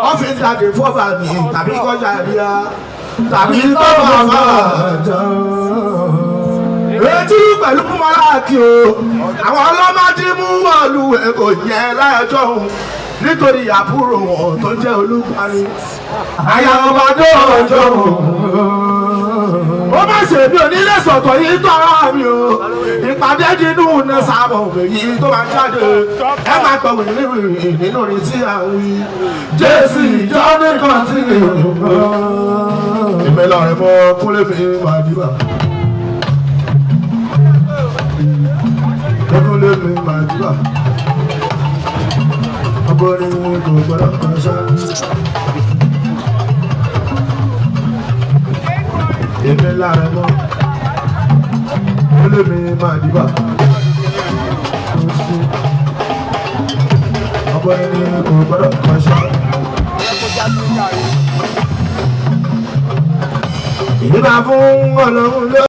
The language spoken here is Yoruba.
ọ́fíìsì àti fọ́ọ̀bà mi tàbí kọjá ríà tàbí tọ́ba máa jọ. Etí pẹ̀lú mọ́láàkì o, àwọn ọlọ́mọdé mú wọ́ọ̀lù ẹ̀kọ́ yẹn láyọjọ́ òun nítorí àbúrò wọn tó jẹ́ olùparí. Àyàwọ̀bàdé ọjọ́ òun. Ó má ṣe bí onílé sọ̀tọ̀ yìí tọ́ra mi o. Ìpàdé nínú ní sábà èyí tó máa jáde. Ẹ máa gbọ́ wìrìwìrì nínú orin tí a ń wí. Jésù ìjọ nìkan tí mi ò gbọ́. Ìmẹ̀lẹ̀ rẹ̀ mọ kúnlé fi máa dìbà. Kúnlé fi máa dìbà. Ọgbọ́n ni kò gbọ́dọ̀ kan ṣá. Ìmẹ̀lẹ̀ rẹ̀ mọ kúnlé fi máa dìbà. Ọgbọ́n ni kò gbọ́dọ̀ kan ṣá. Ìdíbà fún Ọlọ́run lọ.